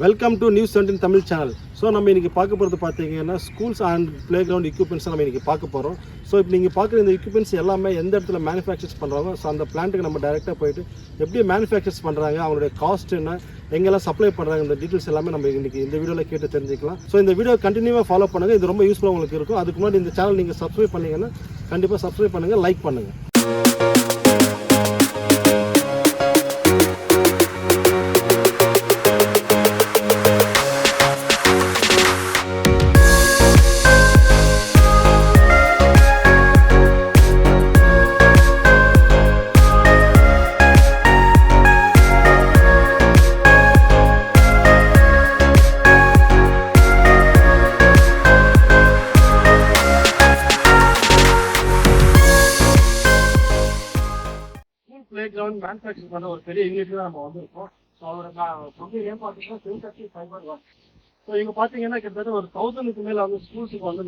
Welcome to news 17 Tamil channel. So நம்ம இன்றைக்கி பார்க்க போகிறது பார்த்தீங்கன்னா schools and play ground equipments நம்ம இன்றைக்கி பார்க்க போகிறோம். ஸோ இப்போ நீங்கள் பார்க்குற இந்த எக்யூப்மெண்ட்ஸ் எல்லாமே எந்த இடத்துல மேனுஃபேக்சர்ஸ் பண்ணுறாங்க, ஸோ அந்த பிளான்ட்டுக்கு நம்ம டேரெக்டாக போயிட்டு எப்படி மேனுஃபேக்சர்ஸ் பண்ணுறாங்க, அவங்களுடைய காஸ்ட் என்ன, எங்கெல்லாம் சப்ளை பண்ணுறாங்க, இந்த டீட்டெயில்ஸ் எல்லாமே நம்ம இன்றைக்கி இந்த வீடியோவில் கேட்டு தெரிஞ்சுக்கலாம். ஸோ இந்த வீடியோ கண்டினியூவாக ஃபாலோ பண்ணுங்கள், இது ரொம்ப யூஸ்ஃபுல்லாக உங்களுக்கு இருக்கும். அதுக்கு முன்னாடி இந்த சேனல் நீங்கள் சப்ஸ்கிரைப் பண்ணிங்கன்னா கண்டிப்பாக சப்ஸ்கிரைப் பண்ணுங்கள், லைக் பண்ணுங்கள். பிளே கிரவுண்ட் மேனுஃபேக்சர் பண்ண ஒரு பெரிய யூனிட் தான் நம்ம வந்திருக்கோம். ஸோ அதோட கம்பெனி ஏன் பார்த்தீங்கன்னா சிவசக்தி ஃபைபர் ஒர்க். ஸோ இங்கே பார்த்தீங்கன்னா கிட்டத்தட்ட ஒரு 1000க்கு மேலே வந்து ஸ்கூல்ஸுக்கு வந்து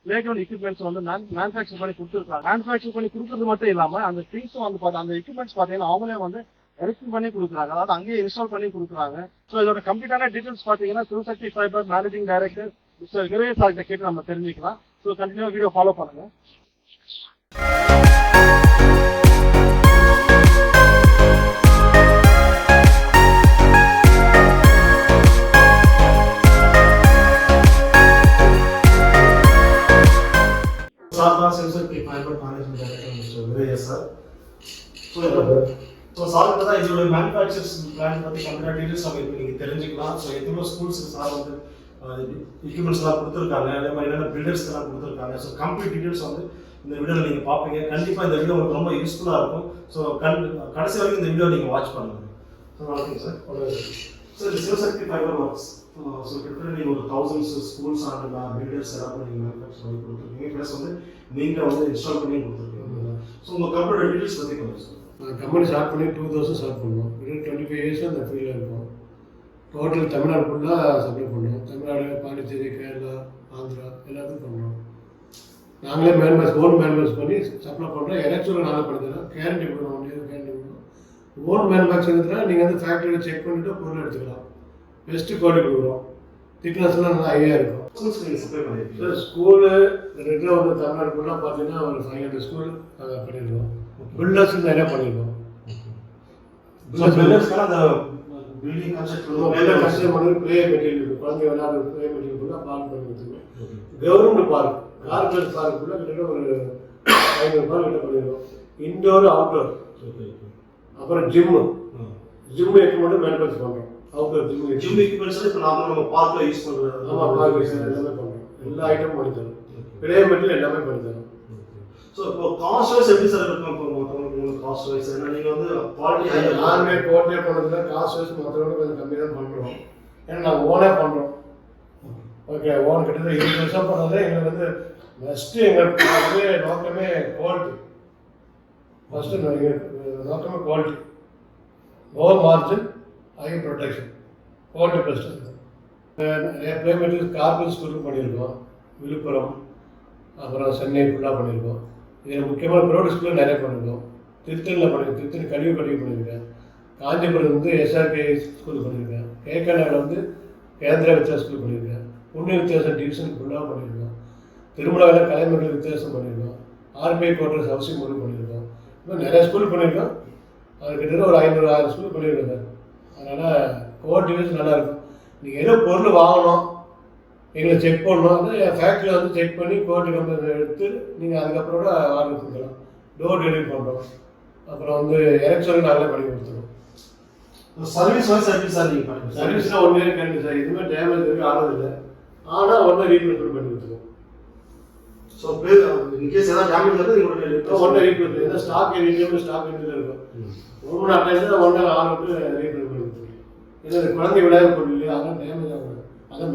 பிளே கிரவுண்ட் எக்யூப்மெண்ட்ஸ் வந்து மேனுஃபேக்சர் பண்ணி கொடுத்துருக்காங்க. மேனுஃபேக்சர் பண்ணி கொடுக்குறது மட்டும் இல்லாமல் அந்த திங்ஸும் வந்து அந்த எக்யூப்மெண்ட்ஸ் பார்த்தீங்கன்னா அவங்களே வந்து எரெக்ட் பண்ணி கொடுக்குறாங்க, அதாவது அங்கேயே இன்ஸ்டால் பண்ணி கொடுக்குறாங்க. ஸோ இதோட கம்ப்ளீட்டான டீட்டெயில்ஸ் பார்த்தீங்கன்னா Sivasakthi fibre managing director mister grace சார்கிட்ட கேட்டு நம்ம தெரிஞ்சுக்கலாம். ஸோ கண்டினியூ வீடியோ ஃபாலோ பண்ணுங்க. Sivasakthi fibre management director mister Vijay sir. So sir தான் இதோட மேனுஃபேக்சர்ஸ் பிளான் பற்றி கம்ப்ளீட்டாக டீட்டெயில்ஸ் நம்ம இப்போ நீங்கள் தெரிஞ்சுக்கலாம். ஸோ எத்தனை ஸ்கூல்ஸுக்கு சார் வந்து எக்யூப்மெண்ட்ஸ்லாம் கொடுத்துருக்காங்க, அதே மாதிரி என்னென்ன பில்டர்ஸ்லாம் கொடுத்துருக்காங்க. ஸோ கம்ப்ளீட் டீட்டெயில்ஸ் வந்து இந்த வீடியோவில் நீங்கள் பார்ப்பீங்க. கண்டிப்பாக இந்த வீடியோ உங்களுக்கு ரொம்ப யூஸ்ஃபுல்லாக இருக்கும். ஸோ கடைசி வரைக்கும் இந்த வீடியோ நீங்கள் வாட்ச் பண்ணுங்கள். ஸோ வணக்கம் சார். சார் இது சிவசக்தி ஃபைபர் ஒர்க்ஸ். ஸோ கிட்டத்தட்ட நீங்கள் ஒரு 1000 ஸ்கூல்ஸ் அண்ட் பில்டர்ஸ் எல்லாம் நீங்கள் மேனுஃபேக்சர் பண்ணி கொடுத்துருக்கீங்க, ப்ளஸ் வந்து நீங்கள் வந்து இன்ஸ்டால் பண்ணி கொடுத்துருக்கீங்க. ஸோ உங்கள் கம்பெனியோட டீட்டெயில்ஸ் பற்றி கொஞ்சம் சார். கம்பெனி ஸ்டார்ட் பண்ணி 2000 ஸ்டார்ட் பண்ணோம். 25 இயர்ஸாக அந்த ஃபீல்டில் இருக்கோம். டோட்டல் தமிழ்நாடு ஃபுல்லாக சப்ளை பண்ணோம். தமிழ்நாடு, பாண்டிச்சேரி, கேரளா, ஆந்திரா எல்லாத்துக்கும் பண்ணோம். நாங்களே ஓன் மேனுஃபேக்சர் பண்ணி சப்ளை பண்ணுறோம். எலக்ட்ரிக்கல் நாங்கள் பண்ணுறோம். கேரண்டி கொடுக்கணும், கேரண்டி கொடுக்கணும். ஓன் மேனுஃபேக்சரிங்கிறதுனா நீங்கள் வந்து ஃபேக்ட்ரியில் செக் பண்ணிவிட்டு பொருள் எடுத்துக்கலாம். பெஸ்ட்டு குவாலிட்டி கொடுக்குறோம். திக்னஸ்லாம் நல்லா ஹையாக இருக்கும். சார் ஸ்கூலு ரெகுலர் வந்து தமிழ்நாடு ஃபுல்லாக பார்த்தீங்கன்னா ஒரு 500 ஸ்கூல் நாங்கள் பண்ணியிருக்கோம். பில்டர்ஸ் நிறையா பண்ணியிருக்கோம். பில்டிங் கன்ஸ்ட்ரக்ஷன் பண்ணி ப்ளே மெட்டீரியல், குழந்தை விளையாடுற ப்ளே மெட்டீரியல் ஃபுல்லாக பார்க் பண்ணி கொடுத்துருக்கோம். கவர்மெண்ட் பார்க், கார்பரேட் பார்க் ஃபுல்லாக கிட்டத்தட்ட ஒரு 500 பார்க் கிட்ட பண்ணியிருக்கோம். இன்டோர், அவுட்டோர், அப்புறம் ஜிம்மு எக்யூப்மெண்ட் மேனுஃபேக்சர் பண்ணுறோம். அவுட்டோர் ஜிம் எக்யூப்மெண்ட்ஸ் இப்போ நம்ம பார்க்கில் யூஸ் பண்ணுறோம். ஆமாம், பார்க் யூஸ் எல்லாமே பண்ணுறோம். எல்லா ஐட்டமும் பண்ணி தரோம். ப்ளே மெட்டீரியல் எல்லாமே பண்ணி தரோம். ஸோ இப்போ காஸ்ட் வைஸ் எப்படி சார் இருக்கும்? இப்போ மற்றவங்களுக்கு காஸ்ட் வைஸ் ஏன்னா நீங்கள் வந்து குவாலிட்டி நானே கோட்டே பண்ணதில்ல. காஸ்ட் வைஸ் மற்றவங்க கொஞ்சம் கம்மி தான் பண்ணுறோம். ஏன்னா நாங்கள் ஓனே பண்ணுறோம். ஓகே, ஓன் கிட்டத்தட்ட 20 வருஷம் பண்ணது. எங்களுக்கு வந்து ஃபஸ்ட்டு எங்கள் நோக்கமே குவாலிட்டி. ஃபஸ்ட்டு நோக்கமே quality. Low margin, high protection, quality best இருக்கும். நிறைய ப்ளே மெட்டீரியல் கார்பரேட் ஸ்கூலுக்கு பண்ணியிருக்கோம். விழுப்புரம், அப்புறம் சென்னை ஃபுல்லாக பண்ணியிருக்கோம். இதில் முக்கியமான ப்ரைவேட் ஸ்கூலில் நிறைய பண்ணியிருக்கோம். திருத்தணியில் பண்ணியிருக்கேன். திருத்தணி கல்வி பண்ணியிருக்கேன். காஞ்சிபுரம் வந்து எஸ்ஆர்கே ஸ்கூல் பண்ணியிருக்கேன். கேகேநாடில் வந்து கேந்திரா வித்யா ஸ்கூல் பண்ணியிருக்கேன். புண்ணிய வித்தியாசம் டிவிஷன் ஃபுல்லாக பண்ணியிருக்கோம். திருமலாவில் கலைமகள் வித்தியாசம் பண்ணியிருக்கோம். ஆர்பிஐ குவார்டர்ஸ் ஹவுசிங் போர்டு பண்ணியிருக்கோம். இன்னும் நிறைய ஸ்கூல் பண்ணியிருக்கோம். அது கிட்டத்தட்ட ஒரு 500-600 ஸ்கூல் பண்ணியிருக்கேன் சார். அதனால் குவாலிட்டி வைஸ் நல்லாயிருக்கும். நீங்கள் ஏதோ பொருள் வாங்கணும், எங்களை செக் பண்ணணும், என் ஃபேக்ட்ரியில் வந்து செக் பண்ணி குவாலிட்டி கம்பெனி எடுத்து நீங்கள் அதுக்கப்புறம் கூட ஆர்டர் கொடுக்கலாம். டோர் டெலிவரி பண்ணுறோம். அப்புறம் வந்து எலக்ட்ரிக் நாங்களே பண்ணி கொடுத்துருவோம். சர்வீஸ் வைஸ் எப்படி சார் நீங்கள் பண்ணுங்கள்? சர்வீஸ்லாம் 1 இயர் கேரண்டி சார். எதுவுமே டேமேஜ் எதுவும் ஆனதில்லை. ஆனால் 1 இயர் ரீப்ளேஸ்மெண்ட் பண்ணி கொடுத்துருவோம். ஸோ இன்கேஸ் ஏதாவது டேமேஜ் வந்து நீங்கள் 1 இயர் ரீப்ளேஸ் ஏதாவது ஸ்டாக் எரிஞ்சாலும் ஸ்டாக் எரிஞ்சில் இருக்கும். 1 மணி நேரம் 1 நாள் ஆள் விட்டு ரீப்ளேஸ் பண்ணி கொடுத்துருவோம். ஏன்னா குழந்தை விளையாட பொருள் இல்லையா, அதெல்லாம் டேமேஜ் ஆகும். அதான்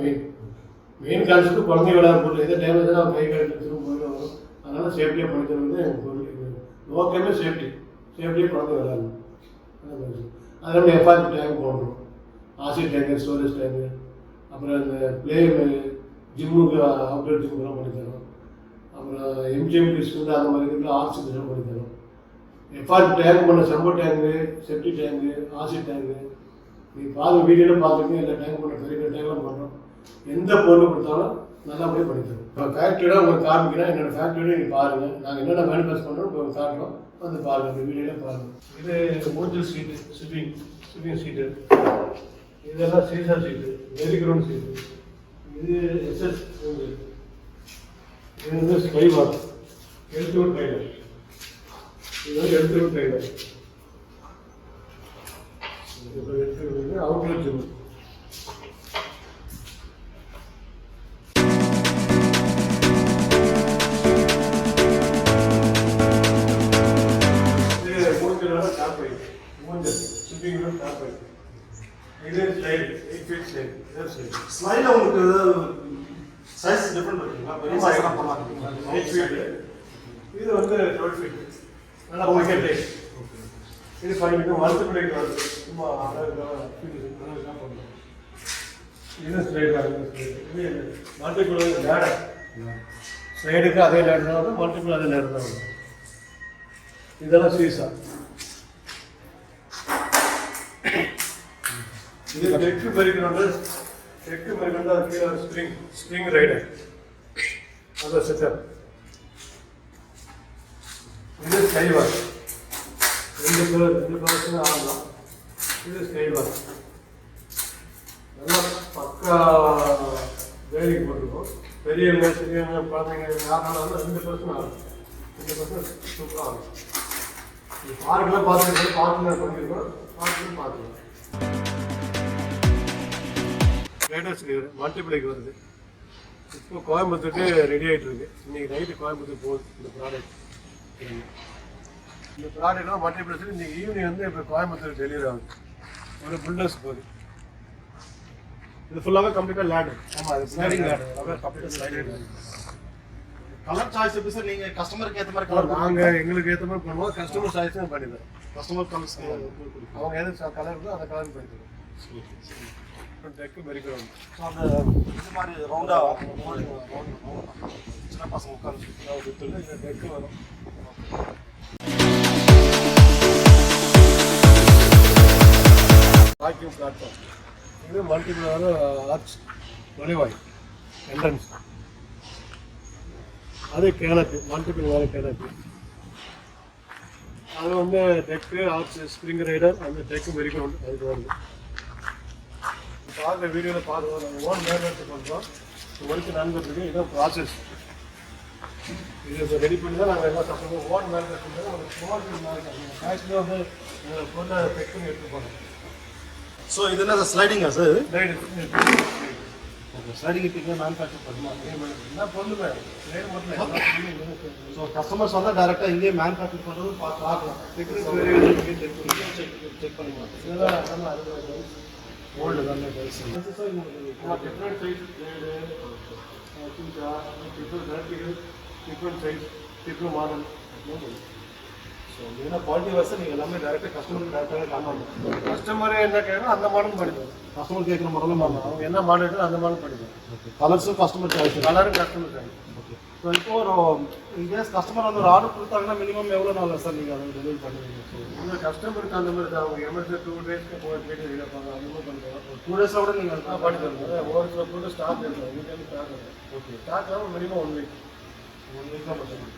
மெயின் கான்செப்ட். குழந்தை விளையாட பொருள் எதாவது டேமேஜ் தான் கை காட்டு திரும்ப போயிடும் வரும். அதனால் சேஃப்டியாக பண்ணி தருவது எங்கள் பொருள். நோக்கமே சேஃப்டியாக குழந்தை விளையாடணும். அது நம்ம எஃப்ஆர்பி டேங்க் போடுறோம். ஆசிட் டேங்கு, ஸ்டோரேஜ் டேங்கு, அப்புறம் இந்த ப்ளே ஜிம்முக்கு அவுட்டோர் ஜிம்முக்கெல்லாம் பண்ணி தரோம். அப்புறம் எம்ஜிஎம் ஸ்கூல் அந்த மாதிரி இருக்கிற ஆக்சிஜன் பண்ணி தரோம். எஃப்ஆர்பி டேங்க் பண்ண செம்பு டேங்கு, செப்டி டேங்கு, ஆசிட் டேங்கு, நீ பார்த்து வீடியோவில் பார்த்துருக்கீங்க எல்லா டேங்க் பண்ணுறோம், பெரிய பெரிய டேங்க்லாம் பண்ணுறோம். எந்த பொருள் கொடுத்தாலும் நல்லபடியாக பண்ணித்தரோம். இப்போ ஃபேக்ட்ரியோட உங்களுக்கு காமிக்கிறேன், என்னோடய ஃபேக்ட்ரியோட நீங்கள் பாருங்கள். நாங்கள் என்னென்ன மேனுஃபேக்சர் பண்ணுறோம் இப்போ காட்டுறோம், வந்து பாருங்கள், இந்த வீடியோவில் பாருங்கள். இது மூஞ்சல் சீட்டு, ஸ்விப்பிங் சீட்டு, இதெல்லாம் சீசா சீட்டு, வெரி கிரவுண்ட் சீட்டு, இது எஸ்எஸ், இது வந்து ஸ்கைவார், எழுத்துவூர் ட்ரைவர், இது வந்து எழுத்துவூர் ட்ரைவர், இப்போ எடுத்துக்கிறது அவுட்லெட் ஜிம். இது மூஞ்சலோட டாப் ரைட், மூஞ்சல் ஷிப்பிங்கோட டாப் ரைட். இது ஸ்லைடு, 8 feet ஸ்லைடு, இது ஸ்லைடு. ஸ்லைடில் உங்களுக்கு ஏதாவது சைஸ் டிஃப்ரெண்ட் இருக்குங்களா? பெரிய சைஸ்லாம் பண்ணலாம். 8 feet. இது வந்து 12 feet. நல்லா பாக்கெட் டைப். இது 5 feet மல்டிப்ளை வருது. சும்மா அழகா பண்ணலாம். இது ஸ்லைடு, இது மல்டிப்ளை லேடர். ஸ்லைடுக்கு அதே லேடர் தான் வரும், மல்டிப்ளை அதே லேடர் தான் வரும். இதெல்லாம் சீசா. இது டெக்கு பெரிக்ரவுண்டு, ஸ்ப்ரிங் ரைடர், அதான் செட்டப். இது ஸ்கைவார், ரெண்டு பர்சன் ஆகலாம். இது ஸ்கைவார், நல்லா பக்கா வேலைக்கு போட்டுருக்கோம். பெரியவங்க சிறியவங்க குழந்தைங்க யாருனாலும் 2 பர்சன் ஆகும், 2 பர்சன் சூப்பராக ஆகும். பார்க்கெலாம் பார்த்துருக்கோம், பார்க்கில் பண்ணியிருக்கோம், பார்க்கில் பார்த்துருக்கோம். லேட்டஸ்ட் மல்டிப்ளைக்கு வருது. இப்போ கோயம்புத்தூருக்கு ரெடி ஆகிட்டு இருக்கு. இன்னைக்கு நைட்டு கோயம்புத்தூர் போகுது இந்த ப்ராடக்ட். இந்த ப்ராடக்ட்லாம் மல்டிப்ளைஸ் இன்னைக்கு ஈவினிங் வந்து இப்போ கோயம்புத்தூர் டெலிவரி ஆகுது. ஒரு பில்டர்ஸ் போகுது. இது ஃபுல்லாகவே கம்ப்ளீட்டாக லேடர். ஆமாம், அது ஸ்லைடிங் லேடர், அதாவது கம்ப்ளீட்டாக ஸ்லைடிங். கலர் சாய்ஸ் எப்படி சார்? நீங்கள் கஸ்டமருக்கு ஏற்ற மாதிரி கலர் நாங்கள் எங்களுக்கு ஏற்ற மாதிரி பண்ணுவோம். கஸ்டமர் சாய்ஸும் பண்ணிடுறோம். கஸ்டமர் கலர்ஸ் அவங்க எது கலர் இருக்கோ அந்த கலர் பண்ணிடுறோம். Tech very ground. ஸோ அந்த இது மாதிரி ரவுண்டாக சின்ன பசங்க உட்காந்து இந்த டெக்கு வரும். வாக்கியம் பிளாட்ஃபார்ம். இது மல்டிபிள் ஆர்ச் நுழைவாய் என்ட்ரன்ஸ். அது கேனப்பி, மல்டிபிள் வேலை கேனப்பி. அது வந்து டெக்கு, ஆர்ச், ஸ்ப்ரிங் ரைடர், அந்த டெக்கு வெரி கிரவுண்ட் அதுக்கு வருது. பார்க்குற வீடியோவில் பார்த்து நாங்கள் ஓன் மேனுஃபேக்சர் பண்ணுறோம். ஒர்க்கு நண்பர்களுக்கு இதான் ப்ராசஸ். இது இப்போ ரெடி பண்ணி தான் நாங்கள் எல்லாம் சப்போம். ஓன் மேனுஃபேக்சர் பண்ணி ஒரு ஸ்மால் ஃபேக்ட்ரியில் வந்து பொருளை செக் பண்ணி எடுத்து போகிறோம். ஸோ இது என்ன ஸ்லைடிங்கா சார்? ரைடு ஓகே, ஸ்லைடிங் இப்போ மேனுஃபேக்சர் பண்ணலாம். என்ன பொருள் ரைடு மட்டும். ஸோ கஸ்டமர்ஸ் வந்து டேரெக்டாக இங்கேயே மேனுஃபேக்சர் பண்ணுறது பார்க்கலாம். செக் பண்ணிக்கலாம். இதெல்லாம் நல்லா அது ஓல்டு தானே dies. Different size ride, different size, different model. So ஏன்னா குவாலிட்டி வைஸ் நீங்கள் எல்லாமே டேரெக்டாக கஸ்டமருக்கு டேரெக்டாக காட்டணும். கஸ்டமரே என்ன கேட்கணும் அந்த மாடல் பண்ணிடுவோம். கஸ்டமர் கேட்குற மாடலும் பண்ணலாம். அவங்க என்ன மாடல் இருக்கோ அந்த மாடல் பண்ணிடுவோம். கலர்ஸும் கஸ்டமர் சாய்ஸ். கலரும் கஸ்டமர் சாய்ஸ். ஓகே. ஸோ இப்போ ஒரு இன்கேஸ் கஸ்டமர் வந்து ஒரு ஆர்டர் கொடுத்தாங்கன்னா மினிமம் எவ்வளோ நாள் சார் நீங்கள் அதை டெலிவரி பண்ணுவீங்க? ஸோ உங்கள் கஸ்டமருக்கு அந்த மாதிரி தான். அவங்க எமர்ஜென்சி 2 daysக்கு போயிட்டு இருப்பாங்க, அந்த மாதிரி பண்ணுறோம். 2 days கூட நீங்கள் பண்ணி தருவோம். ஒரு சில பொருள் ஸ்டாக் இருக்கும், எங்கள் டைம் ஸ்டாக் இருக்கும். ஓகே. ஸ்டாக் ஆகும் மினிமம் 1 week. 1 week தான் பண்ணுறோம்.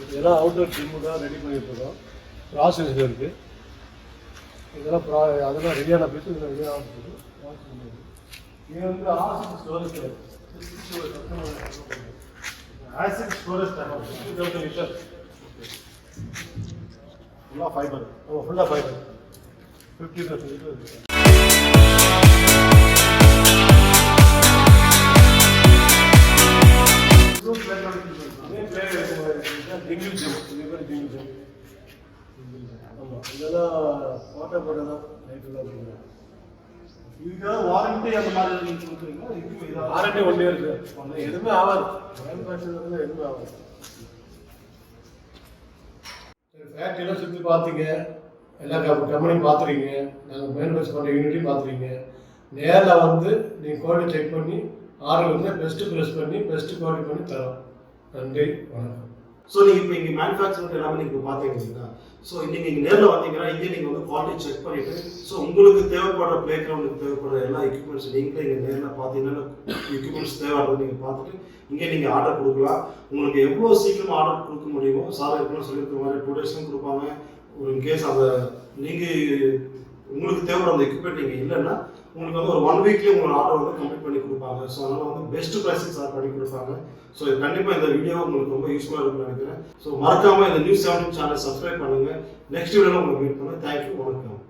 இதெல்லாம் அவுட்டோர் ஜிம்மு தான் ரெடி பண்ணிட்டு இருக்கோம். ப்ராசஸ் இருக்குது. இதெல்லாம் அதெல்லாம் ரெடியான பீஸ் இதில் ரெடியாக ஆகுது. இது வந்து ஆசிட் ஸ்டோரேஜ், ஆசிட் ஸ்டோரேஜ் தரோம். 50,000 லிட்டர் ஃபுல்லாக ஃபைபர். ஃபுல்லாக ஃபைபர் 50,000 லிட்டர். டிங்கிள் ஜிம், டிங்கிள் ஜிம். ஆமாம், இதெல்லாம் வாட்டர் பாட்டில் தான் நைட்டுலாம் கொடுக்குறேன். இதுக்காக வாரண்டி அந்த மாதிரி நீங்கள் கொடுக்குறீங்களா? இது வாரண்டி 1 year எதுவுமே ஆகாது. மேனுஃபேக்சரிங் எதுவுமே ஆகாது. ஃபேக்ட்ரியெல்லாம் சுற்றி பார்த்தீங்க, எல்லா கம்பெனியும் பார்த்துறீங்க, நாங்கள் மேனுஃபேக்சர் பண்ணுற யூனிட்டையும் பார்த்துறீங்க. நேரில் வந்து நீங்கள் குவாலிட்டி செக் பண்ணி ஆர்டர் வந்து பெஸ்ட்டு ப்ரெஸ் பண்ணி பெஸ்ட்டு குவாலிட்டி பண்ணி தரோம். நன்றி, வணக்கம். ஸோ நீங்கள் இப்போ இங்கே மேனுஃபேக்சரிங் எல்லாமே நீங்கள் பார்த்தீங்க இல்லைங்களா? ஸோ நீங்கள் இங்கே நேரில் வந்தீங்கன்னா இங்கே நீங்கள் வந்து குவாலிட்டி செக் பண்ணிவிட்டு ஸோ உங்களுக்கு தேவைப்படுற பிளே கிரவுண்டுக்கு தேவைப்படுற எல்லா எக்யூப்மெண்ட்ஸ் நீங்களே இங்கே நேரில் பார்த்தீங்கன்னா எக்யூப்மெண்ட்ஸ் தேவைப்படுறது நீங்கள் பார்த்துட்டு இங்கே நீங்கள் ஆர்டர் கொடுக்கலாம். உங்களுக்கு எவ்வளோ சீக்கிரமாக ஆர்டர் கொடுக்க முடியுமோ சார் எப்படின்னு சொல்லியிருக்க மாதிரி 2 daysலாம் கொடுப்பாங்க. ஒரு இன்கேஸ் அதை நீங்கள் உங்களுக்கு தேவைப்படுற அந்த எக்யூப்மெண்ட் நீங்கள் இல்லைன்னா உங்களுக்கு வந்து ஒரு 1 weekலேயே உங்களோட ஆர்டர் வந்து கம்ப்ளீட் பண்ணி கொடுப்பாங்க. ஸோ அதனால் வந்து பெஸ்ட் ப்ரைஸிங் சார் பண்ணி கொடுப்பாங்க. ஸோ கண்டிப்பாக இந்த வீடியோ உங்களுக்கு ரொம்ப யூஸ்ஃபுல்லாக இருக்கும்னு நினைக்கிறேன். ஸோ மறக்காமல் இந்த நியூஸ் 17 சேனல் சப்ஸ்கிரைப் பண்ணுங்கள். நெக்ஸ்ட் வீடியோவில் உங்களுக்கு மீட் பண்ணுங்கள். தேங்க்யூ, வணக்கம்.